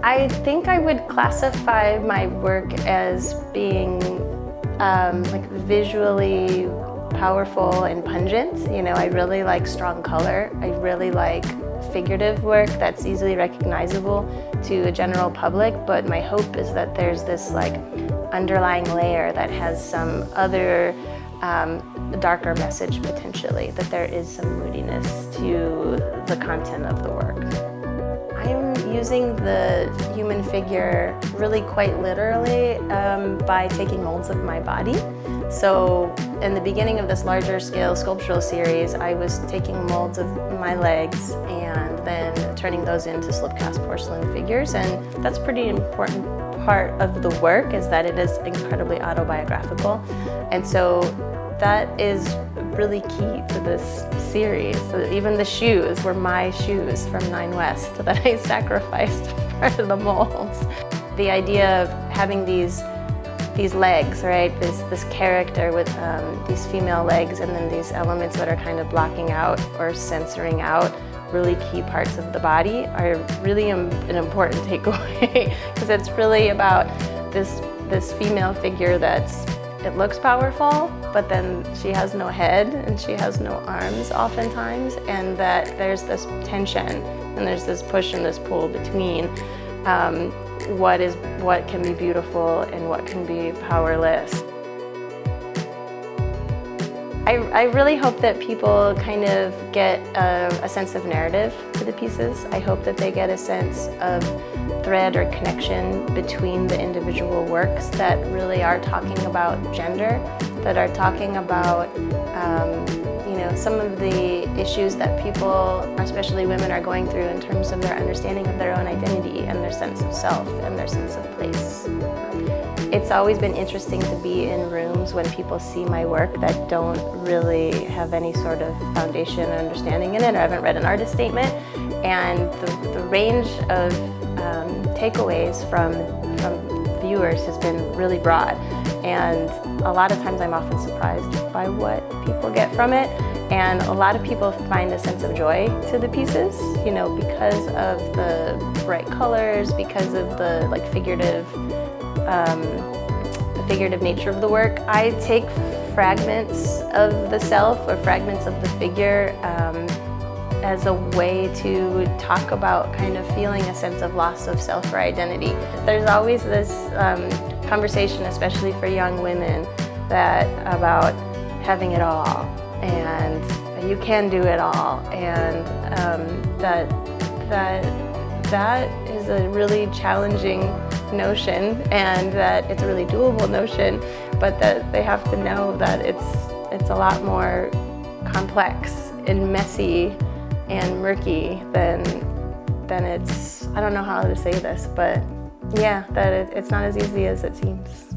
I think I would classify my work as being like visually powerful and pungent. You know, I really like strong color. I really like figurative work that's easily recognizable to a general public, but my hope is that there's this like underlying layer that has some other darker message potentially, that there is some moodiness to the content of the work. I'm using the human figure really quite literally by taking molds of my body. So in the beginning of this larger scale sculptural series, I was taking molds of my legs and then turning those into slip cast porcelain figures, and that's a pretty important part of the work, is that it is incredibly autobiographical. And so that is really key to this series. So even the shoes were my shoes from 9 West that I sacrificed for the molds. The idea of having these legs, right? This character with these female legs, and then these elements that are kind of blocking out or censoring out really key parts of the body are really an important takeaway, because it's really about this female figure it looks powerful, but then she has no head and she has no arms oftentimes, and that there's this tension and there's this push and this pull between what can be beautiful and what can be powerless. I really hope that people kind of get a sense of narrative to the pieces. I hope that they get a sense of thread or connection between the individual works that really are talking about gender, that are talking about some of the issues that people, especially women, are going through in terms of their understanding of their own identity and their sense of self and their sense of place. It's always been interesting to be in rooms when people see my work that don't really have any sort of foundation or understanding in it, or haven't read an artist statement, and the range of takeaways from viewers has been really broad, and a lot of times I'm often surprised by what people get from it, and a lot of people find a sense of joy to the pieces, because of the bright colors, because of the figurative nature of the work. I take fragments of the self or fragments of the figure as a way to talk about kind of feeling a sense of loss of self or identity. There's always this conversation, especially for young women, about having it all, and you can do it all, and that is a really challenging notion, and that it's a really doable notion, but that they have to know that it's a lot more complex and messy and murky than it's, I don't know how to say this, but yeah, that it's not as easy as it seems.